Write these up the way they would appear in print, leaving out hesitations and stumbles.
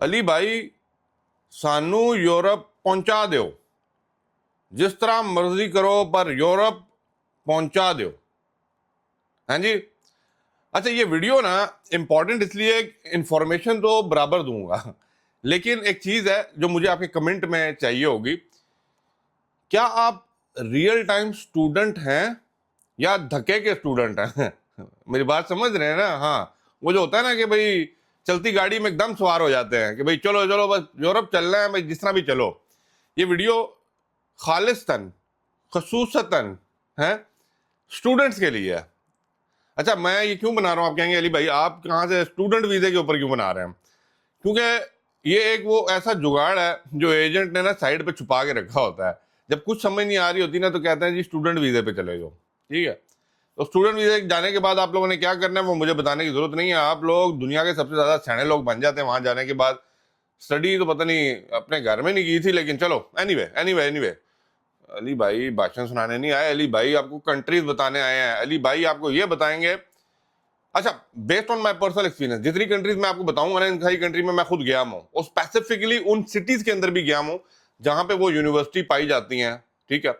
अली भाई सानू यूरोप पहुंचा दो, जिस तरह मर्जी करो पर यूरोप पहुंचा दो। हाँ जी। अच्छा, ये वीडियो ना इंपॉर्टेंट इसलिए, इंफॉर्मेशन तो बराबर दूंगा, लेकिन एक चीज है जो मुझे आपके कमेंट में चाहिए होगी। क्या आप रियल टाइम स्टूडेंट हैं या धक्के के स्टूडेंट हैं? मेरी बात समझ रहे हैं ना? हाँ, वो जो होता है ना कि भाई चलती गाड़ी में एकदम सवार हो जाते हैं कि भाई चलो चलो बस यूरोप चलना है भाई, जिस तरह भी चलो। ये वीडियो खालिस्तन खसूसतन है स्टूडेंट्स के लिए है। अच्छा, मैं ये क्यों बना रहा हूँ? आप कहेंगे अली भाई आप कहाँ से स्टूडेंट वीजे के ऊपर क्यों बना रहे हैं? क्योंकि ये एक वो ऐसा जुगाड़ है जो एजेंट ने ना साइड पे छुपा के रखा होता है। जब कुछ समझ नहीं आ रही होती ना तो कहते हैं जी स्टूडेंट वीजे पे चले जाओ। ठीक है, तो स्टूडेंट वीजे जाने के बाद आप लोगों ने क्या करना है वो मुझे बताने की जरूरत नहीं है। आप लोग दुनिया के सबसे ज्यादा सयाने लोग बन जाते हैं वहां जाने के बाद। स्टडी तो पता नहीं अपने घर में नहीं की थी, लेकिन चलो एनीवे एनीवे एनीवे। अली भाई भाषण सुनाने नहीं आए, अली भाई आपको कंट्रीज बताने आए हैं। अली भाई आपको ये बताएंगे। अच्छा, based on my personal experience, जितनी कंट्रीज मैं आपको बताऊंगा ना, इन सारी कंट्री में मैं खुद गया हूं और स्पेसिफिकली उन सिटीज के अंदर भी गया हूं जहां पे वो यूनिवर्सिटी पाई जाती हैं। ठीक है,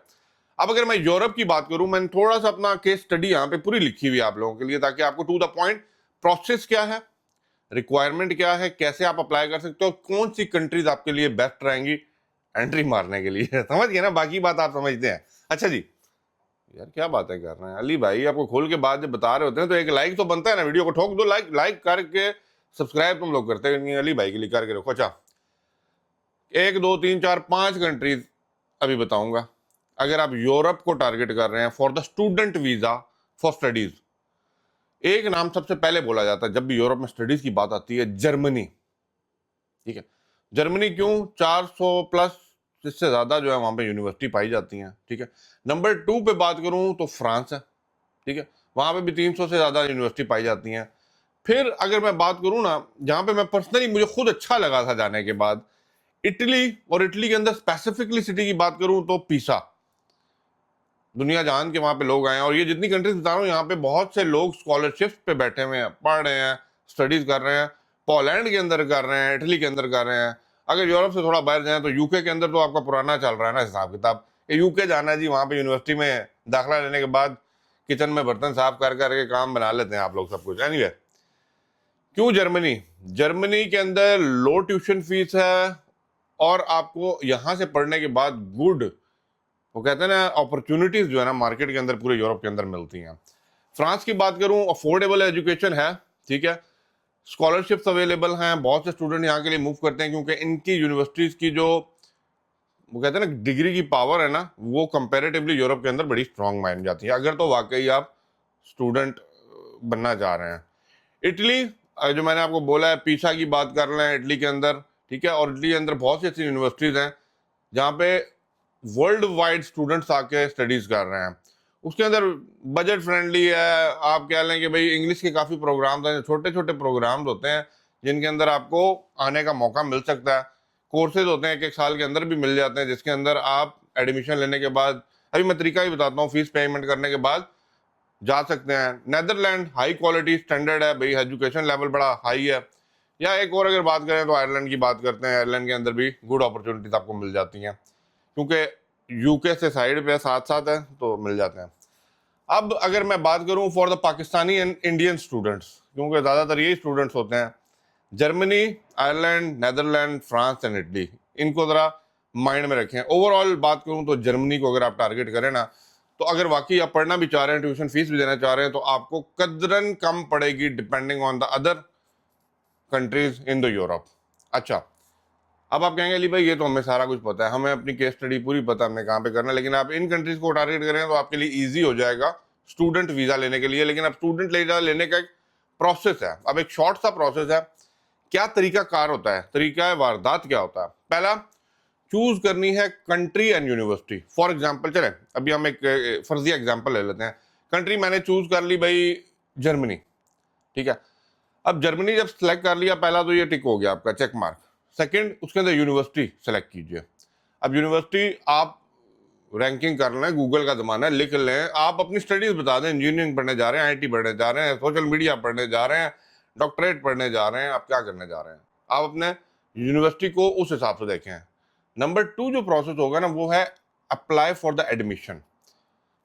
अब अगर मैं यूरोप की बात करूं, मैंने थोड़ा सा अपना केस स्टडी यहाँ पे पूरी लिखी हुई है आप लोगों के लिए, ताकि आपको टू द पॉइंट प्रोसेस क्या है, रिक्वायरमेंट क्या है, कैसे आप अप्लाई कर सकते हो, कौन सी कंट्रीज आपके लिए बेस्ट रहेंगी एंट्री मारने के लिए। समझ गए ना? बाकी बात आप समझते हैं। अच्छा जी, यार क्या बातें कर रहे हैं अली भाई, आपको खोल के बाद जब बता रहे होते हैं तो एक लाइक तो बनता है ना, वीडियो को ठोक दो लाइक, लाइक करके सब्सक्राइब तुम लोग करते नहीं, अली भाई के लिए करके रखो। अच्छा, 1 2 3 4 5 कंट्रीज अभी बताऊंगा। अगर आप यूरोप को टारगेट कर रहे हैं for the student visa for studies, एक नाम सबसे पहले बोला जाता है जब भी यूरोप में स्टडीज की बात आती है, जर्मनी। ठीक है, जर्मनी क्यों? 400 प्लस इससे ज्यादा जो है वहां पे यूनिवर्सिटी पाई जाती हैं। ठीक है, नंबर 2 पे बात करूं तो फ्रांस है। ठीक है, वहां पे भी 300 से ज्यादा यूनिवर्सिटी पाई जाती हैं। फिर अगर मैं बात करूं ना, जहां पे मैं पर्सनली मुझे खुद अच्छा लगा था जाने के बाद, इटली। और इटली के अंदर स्पेसिफिकली सिटी की बात करूं तो पीसा। दुनिया जान के वहां पे लोग आए हैं, और ये जितनी कंट्रीज बता रहा हूँ यहाँ पे बहुत से लोग स्कॉलरशिप पे बैठे हुए हैं, पढ़ रहे हैं, स्टडीज कर रहे हैं। पोलैंड के अंदर कर रहे हैं, इटली के अंदर कर रहे हैं। अगर यूरोप से थोड़ा बाहर जाए तो यूके के अंदर तो आपका पुराना चल रहा है ना हिसाब किताब। यूके जाना है जी, वहां पे यूनिवर्सिटी में दाखिला लेने के बाद किचन में बर्तन साफ कर करके काम बना लेते हैं आप लोग सब कुछ। एनीवे, क्यों जर्मनी? जर्मनी के अंदर लो ट्यूशन फीस है, और आपको यहाँ से पढ़ने के बाद गुड, वो कहते हैं ना, अपॉर्चुनिटीज जो है ना मार्केट के अंदर पूरे यूरोप के अंदर मिलती हैं। फ्रांस की बात करूं, अफोर्डेबल एजुकेशन है। ठीक है, स्कॉलरशिप्स अवेलेबल हैं, बहुत से स्टूडेंट यहाँ के लिए मूव करते हैं क्योंकि इनकी यूनिवर्सिटीज की जो, वो कहते हैं ना, डिग्री की पावर है ना, वो कंपैरेटिवली यूरोप के अंदर बड़ी स्ट्रांग मानी जाती है, अगर तो वाकई आप स्टूडेंट बनना चाह रहे हैं। इटली, जो मैंने आपको बोला है, पीसा की बात कर रहे हैं इटली के अंदर। ठीक है, और इटली के अंदर बहुत सी ऐसी यूनिवर्सिटीज हैं जहाँ पे वर्ल्ड वाइड स्टूडेंट्स आके स्टडीज कर रहे हैं। उसके अंदर बजट फ्रेंडली है। आप कह लें कि भाई इंग्लिश के काफ़ी प्रोग्राम्स हैं, छोटे छोटे प्रोग्राम्स होते हैं जिनके अंदर आपको आने का मौका मिल सकता है। कोर्सेज होते हैं 1 1 साल के अंदर भी मिल जाते हैं, जिसके अंदर आप एडमिशन लेने के बाद, अभी मैं तरीका भी बताता हूँ, फीस पेमेंट करने के बाद जा सकते हैं। नेदरलैंड हाई क्वालिटी स्टैंडर्ड है भाई, एजुकेशन लेवल बड़ा हाई है। या एक और अगर बात करें तो आयरलैंड की बात करते हैं। आयरलैंड के अंदर भी गुड अपॉर्चुनिटीज आपको मिल जाती हैं, क्योंकि यूके से साइड पे साथ साथ है तो मिल जाते हैं। अब अगर मैं बात करूं for the Pakistani and Indian students, क्योंकि ज़्यादातर यही स्टूडेंट्स होते हैं, Germany, Ireland, Netherland, France and Italy, इनको ज़रा माइंड में रखें। ओवरऑल बात करूं तो जर्मनी को अगर आप टारगेट करें ना, तो अगर वाकई आप पढ़ना भी चाह रहे हैं, ट्यूशन फीस भी देना चाह रहे हैं, तो आपको कदरन कम पड़ेगी depending on the other countries in the Europe. अच्छा, अब आप कहेंगे अली भाई ये तो हमें सारा कुछ पता है, हमें अपनी केस स्टडी पूरी पता है, हमने कहाँ पे करना है, लेकिन आप इन कंट्रीज को टारगेट करें तो आपके लिए इजी हो जाएगा स्टूडेंट वीजा लेने के लिए। लेकिन अब स्टूडेंट वीजा लेने का एक प्रोसेस है, अब एक शॉर्ट सा प्रोसेस है। क्या तरीका कार होता है, तरीका है वारदात क्या होता है? पहला, चूज करनी है country and university. For example, चले अभी हम एक फर्जी एग्जाम्पल ले लेते हैं। कंट्री मैंने चूज कर ली भाई जर्मनी। ठीक है, अब जर्मनी जब सेलेक्ट कर लिया, पहला तो ये टिक हो गया आपका, चेक मार्क। सेकंड, उसके अंदर यूनिवर्सिटी सेलेक्ट कीजिए। अब यूनिवर्सिटी आप रैंकिंग कर लें, गूगल का जमाना है, लिख लें, आप अपनी स्टडीज बता दें, इंजीनियरिंग पढ़ने जा रहे हैं, आईटी पढ़ने जा रहे हैं, सोशल मीडिया पढ़ने जा रहे हैं, डॉक्टरेट पढ़ने जा रहे हैं, आप क्या करने जा रहे हैं, आप अपने यूनिवर्सिटी को उस हिसाब से देखें। नंबर 2 जो प्रोसेस होगा ना वो है अप्लाई फॉर द एडमिशन।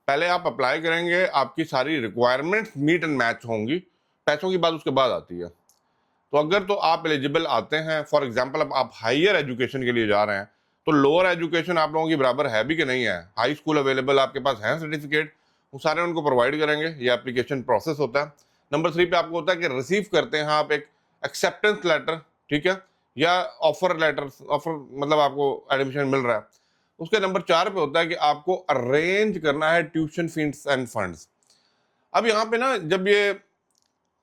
पहले आप अप्लाई करेंगे, आपकी सारी रिक्वायरमेंट्स मीट एंड मैच होंगी, पैसों की बात उसके बाद आती है। तो अगर तो आप एलिजिबल आते हैं, फॉर एग्जांपल अब आप हायर एजुकेशन के लिए जा रहे हैं, तो लोअर एजुकेशन आप लोगों की बराबर है भी कि नहीं है, हाई स्कूल अवेलेबल आपके पास है सर्टिफिकेट, वो सारे उनको प्रोवाइड करेंगे। ये एप्लीकेशन प्रोसेस होता है। नंबर 3 पे आपको होता है कि रिसीव करते हैं आप एक एक्सेप्टेंस लेटर, ठीक है, या ऑफर लेटर, ऑफर मतलब आपको एडमिशन मिल रहा है। उसके नंबर 4 पे होता है कि आपको अरेंज करना है ट्यूशन फीस एंड फंड्स। अब यहाँ पे ना जब ये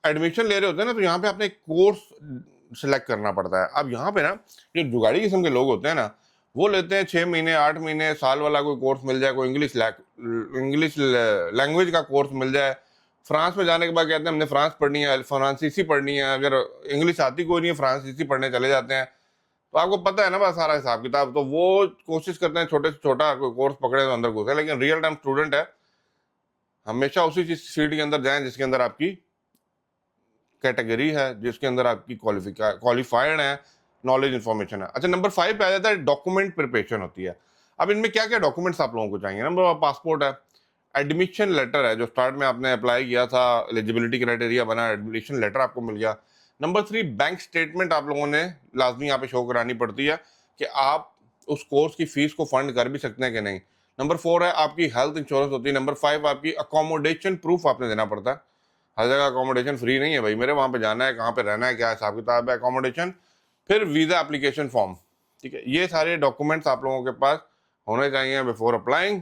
एडमिशन ले रहे होते हैं ना, तो यहाँ पे आपने एक कोर्स सिलेक्ट करना पड़ता है। अब यहाँ पे ना जो जुगाड़ी किस्म के लोग होते हैं ना, वो लेते हैं 6 महीने 8 महीने साल वाला कोई कोर्स मिल जाए, कोई इंग्लिश लैंग्वेज का कोर्स मिल जाए। फ्रांस में जाने के बाद कहते हैं हमने फ्रांस पढ़नी है, फ्रांसीसी पढ़नी है, अगर इंग्लिश आती कोई नहीं है फ्रांसीसी पढ़ने चले जाते हैं। तो आपको पता है ना बस सारा हिसाब किताब, तो वो कोशिश करते हैं छोटे से छोटा कोई कोर्स पकड़े तो अंदर घुसे, लेकिन रियल टाइम स्टूडेंट है हमेशा उसी चीज फील्ड के अंदर जाएं जिसके अंदर आपकी कैटेगरी है, जिसके अंदर आपकी क्वालिफाइड है, नॉलेज इंफॉर्मेशन है। अच्छा, नंबर 5 पे आ जाता है डॉक्यूमेंट प्रिपरेशन होती है। अब इनमें क्या क्या डॉक्यूमेंट्स आप लोगों को चाहिए? नंबर 1 पासपोर्ट है, एडमिशन लेटर है जो स्टार्ट में आपने अप्लाई किया था, एलिजिबिलिटी क्राइटेरिया बना, एडमिशन लेटर आपको मिल गया। नंबर 3 बैंक स्टेटमेंट आप लोगों ने लाजमी यहाँ पे शो करानी पड़ती है कि आप उस कोर्स की फीस को फंड कर भी सकते हैं कि नहीं। नंबर 4 है आपकी हेल्थ इंश्योरेंस होती है। नंबर 5 आपकी अकोमोडेशन प्रूफ आपने देना पड़ता है। हर जगह अकोमोडेशन फ्री नहीं है भाई मेरे, वहाँ पे जाना है, कहाँ पे रहना है, क्या हिसाब किताब है, अकोमोडेशन। फिर वीज़ा एप्लीकेशन फॉर्म, ठीक है, ये सारे डॉक्यूमेंट्स आप लोगों के पास होने चाहिए बिफोर अप्लाइंग।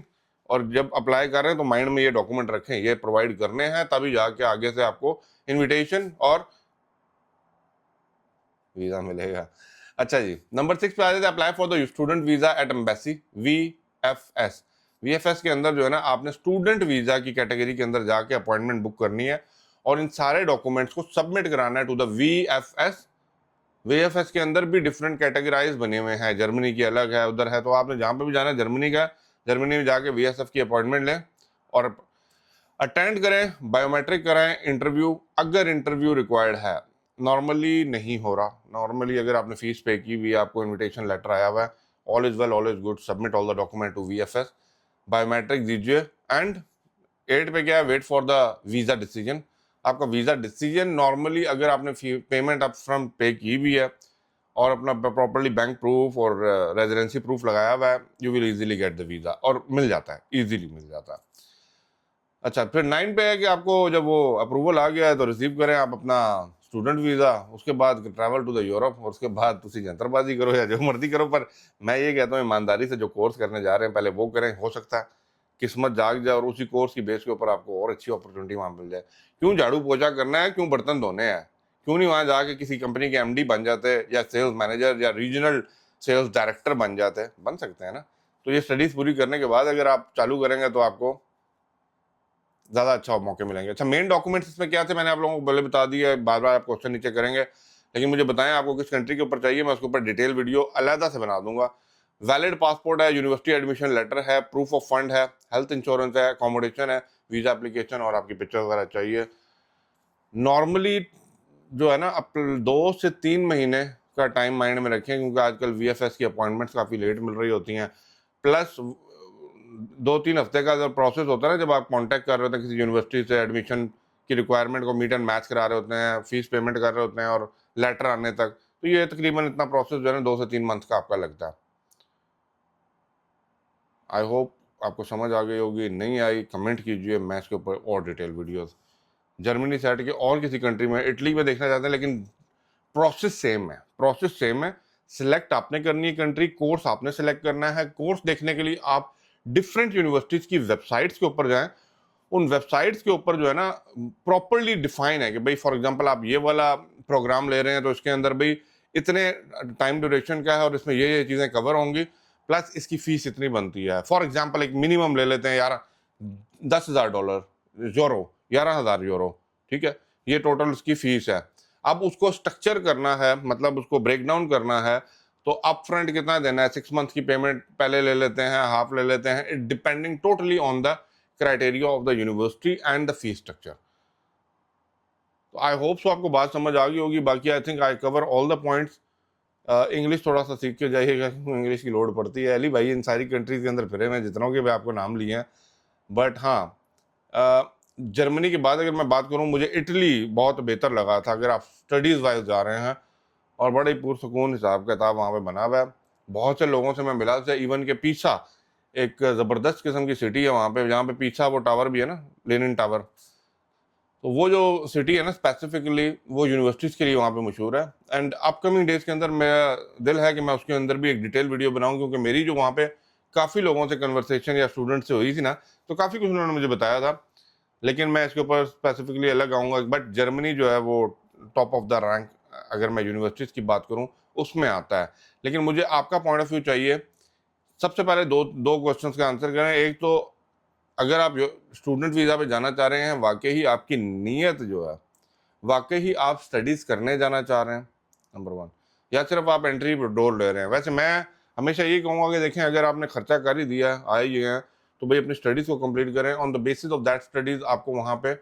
और जब अप्लाई कर रहे हैं तो माइंड में ये डॉक्यूमेंट रखें, ये प्रोवाइड करने हैं, तभी जाके आगे से आपको इन्विटेशन और वीज़ा मिलेगा। अच्छा जी, नंबर 6 पे आ जाते हैं apply for the student visa at embassy, VFS। VFS के अंदर जो है ना आपने स्टूडेंट वीज़ा की कैटेगरी के अंदर जाके अपॉइंटमेंट बुक करनी है और इन सारे डॉक्यूमेंट्स को सबमिट कराना है टू द VFS। VFS के अंदर भी डिफरेंट कैटेगराइज बने हुए हैं, जर्मनी की अलग है, उधर है, तो आपने जहाँ पे भी जाना है जर्मनी का, जर्मनी में जाके VFS की अपॉइंटमेंट लें और अटेंड करें, बायोमेट्रिक कराएं, इंटरव्यू अगर इंटरव्यू रिक्वायर्ड है। नॉर्मली नहीं हो रहा, नॉर्मली अगर आपने फीस पे की हुई है, आपको इनविटेशन लेटर आया हुआ है, all is well, all is good, submit all the document to VFS, biometric दीजिए। एंड 8 पे क्या है, wait for the visa decision. आपका वीज़ा डिसीजन नॉर्मली अगर आपने पेमेंट अप फ्रंट पे की हुई है और अपना प्रॉपर्ली बैंक प्रूफ और रेजिडेंसी प्रूफ लगाया हुआ है, you will easily get the visa, और मिल जाता है, इजीली मिल जाता है। अच्छा, फिर 9 पे है कि आपको जब वो अप्रूवल आ गया है तो रिसीव करें आप अपना स्टूडेंट वीज़ा, उसके बाद ट्रैवल टू द यूरोप, और उसके बाद तुसी जंतरबाजी करो या जो मर्जी करो। पर मैं ये कहता हूँ ईमानदारी से जो कोर्स करने जा रहे हैं पहले वो करें, हो सकता है किस्मत जाग जाए और उसी कोर्स की बेस के ऊपर आपको और अच्छी अपॉर्चुनिटी वहाँ मिल जाए। क्यों झाड़ू पोछा करना है, क्यों बर्तन धोने हैं, क्यों नहीं वहाँ जाके किसी कंपनी के MD बन जाते या सेल्स मैनेजर या रीजनल सेल्स डायरेक्टर बन जाते, बन सकते हैं ना। तो ये स्टडीज़ पूरी करने के बाद अगर आप चालू करेंगे तो आपको ज़्यादा अच्छा मौके मिलेंगे। अच्छा, मेन डॉक्यूमेंट्स इसमें क्या थे मैंने आप लोगों को पहले बता दिया, बार बार आप क्वेश्चन नीचे करेंगे, लेकिन मुझे बताएं आपको किस कंट्री के ऊपर चाहिए, मैं उसके ऊपर डिटेल वीडियो अलहदा से बना दूंगा। वैलिड पासपोर्ट है, यूनिवर्सिटी एडमिशन लेटर है, प्रूफ ऑफ फंड है, हेल्थ इंश्योरेंस है, अकोमोडेशन है, वीज़ा एप्लीकेशन और आपकी पिक्चर वगैरह चाहिए। नॉर्मली जो है ना अब 2 से 3 महीने का टाइम माइंड में रखें, क्योंकि आजकल VFS की अपॉइंटमेंट्स काफ़ी लेट मिल रही होती हैं। प्लस 2-3 हफ्ते का जो प्रोसेस होता है ना, जब आप कांटेक्ट कर रहे होते हैं किसी यूनिवर्सिटी से, एडमिशन की रिक्वायरमेंट को मीट एंड मैच करा रहे होते हैं, फीस पेमेंट कर रहे होते हैं और लेटर आने तक, तो ये तकरीबन इतना प्रोसेस जो है ना 2 से 3 मंथ का आपका लगता है। आई होप आपको समझ आ गई होगी, नहीं आई कमेंट कीजिए, मैं इसके ऊपर और डिटेल वीडियोस जर्मनी से हट के और किसी कंट्री में, इटली में देखना चाहते हैं, लेकिन प्रोसेस सेम है, प्रोसेस सेम है। सिलेक्ट आपने करनी है कंट्री, कोर्स आपने सेलेक्ट करना है। कोर्स देखने के लिए आप डिफरेंट यूनिवर्सिटीज़ की वेबसाइट्स के ऊपर जाएं, उन वेबसाइट्स के ऊपर जो है ना प्रॉपरली डिफाइन है कि भाई फॉर एग्जांपल आप ये वाला प्रोग्राम ले रहे हैं तो इसके अंदर भाई इतने टाइम ड्यूरेशन का है और इसमें ये चीज़ें कवर होंगी, प्लस इसकी फीस इतनी बनती है। फॉर एग्जांपल एक मिनिमम ले लेते हैं यार, $10,000 यूरो, 11,000 यूरो, ठीक है, ये टोटल उसकी फीस है। अब उसको स्ट्रक्चर करना है, मतलब उसको ब्रेक डाउन करना है, तो अप फ्रंट कितना देना है, 6 मंथ की पेमेंट पहले ले लेते हैं, हाफ ले लेते हैं, it depending totally on the criteria of the university and the fees structure. तो आई होप सो आपको बात समझ आ गई होगी। बाकी I think I cover all the points. English थोड़ा सा सीख के जाइएगा, इंग्लिश की लोड पड़ती है। अली भाई इन सारी कंट्रीज़ के अंदर फिरे मैं, जितनों के भी आपको नाम लिए हैं। बट हाँ, जर्मनी के बाद अगर मैं बात करूँ, मुझे इटली बहुत बेहतर लगा था अगर आप स्टडीज़ वाइज जा रहे हैं, और बड़े ही पुरसकून हिसाब किताब वहाँ पे बना हुआ है। बहुत से लोगों से मैं मिला, जैसे इवन के पीसा एक ज़बरदस्त किस्म की सिटी है वहाँ पे, जहाँ पे पीछा वो टावर भी है ना, लेनिन टावर। तो वो जो सिटी है ना स्पेसिफिकली, वो यूनिवर्सिटीज़ के लिए वहाँ पे मशहूर है। एंड अपकमिंग डेज़ के अंदर मेरा दिल है कि मैं उसके अंदर भी एक डिटेल वीडियो बनाऊँ, क्योंकि मेरी जो वहाँ पे काफ़ी लोगों से कन्वर्सेशन या स्टूडेंट से हुई थी ना, तो काफ़ी कुछ उन्होंने मुझे बताया था। लेकिन मैं इसके ऊपर स्पेसिफिकली अलग आऊँगा। बट जर्मनी जो है वो टॉप ऑफ द रैंक, अगर मैं यूनिवर्सिटीज़ की बात करूँ, उसमें आता है। लेकिन मुझे आपका पॉइंट ऑफ व्यू चाहिए। सबसे पहले दो दो क्वेश्चंस का आंसर करें। एक तो, अगर आप स्टूडेंट वीज़ा पे जाना चाह रहे हैं, वाकई ही आपकी नीयत जो है, वाकई ही आप स्टडीज़ करने जाना चाह रहे हैं, नंबर वन, या सिर्फ आप एंट्री डोर ले रहे हैं। वैसे मैं हमेशा यही कहूँगा कि देखें, अगर आपने खर्चा कर ही दिया, आए ही हैं, तो भाई अपनी स्टडीज़ को कंप्लीट करें। On the basis of that studies आपको वहाँ पे,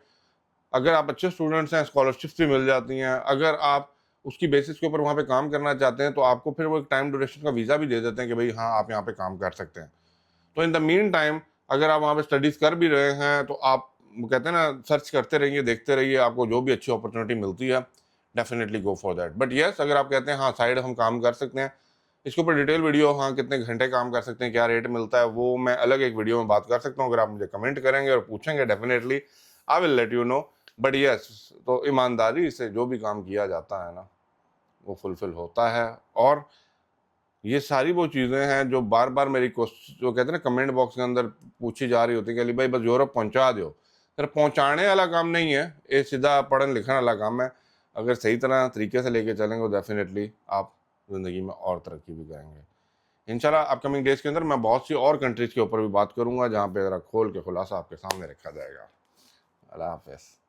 अगर आप अच्छे स्टूडेंट्स हैं, स्कॉलरशिप्स भी मिल जाती हैं। अगर आप उसकी बेसिस के ऊपर वहाँ पे काम करना चाहते हैं, तो आपको फिर वो एक टाइम ड्यूरेशन का वीज़ा भी दे देते हैं कि भाई हाँ, आप यहाँ पे काम कर सकते हैं। तो इन द मीन टाइम, अगर आप वहाँ पे स्टडीज़ कर भी रहे हैं, तो आप, वो कहते हैं ना, सर्च करते रहिए, देखते रहिए, आपको जो भी अच्छी अपॉर्चुनिटी मिलती है, definitely go for that. But yes, अगर आप कहते हैं हाँ साइड हम काम कर सकते हैं, इसके ऊपर डिटेल वीडियो, हाँ कितने घंटे काम कर सकते हैं, क्या रेट मिलता है, वो मैं अलग एक वीडियो में बात कर सकता हूँ। अगर आप मुझे कमेंट करेंगे और पूछेंगे, definitely I will let you know. But yes, तो ईमानदारी से जो भी काम किया जाता है ना, वो फुलफिल होता है। और ये सारी वो चीज़ें हैं जो बार बार मेरी क्वेश्चन, जो कहते हैं ना, कमेंट बॉक्स के अंदर पूछी जा रही होती है कि अली भाई बस यूरोप पहुंचा दो। सर, पहुंचाने वाला काम नहीं है ये, सीधा पढ़ने लिखने वाला काम है। अगर सही तरह तरीके से लेके चलेंगे, तो डेफिनेटली आप ज़िंदगी में और तरक्की भी करेंगे। इंशाल्लाह अपकमिंग डेज़ के अंदर मैं बहुत सी और कंट्रीज़ के ऊपर भी बात करूँगा, जहाँ पे ज़रा खोल के खुलासा आपके सामने रखा जाएगा। अल्लाह हाफ़िज़।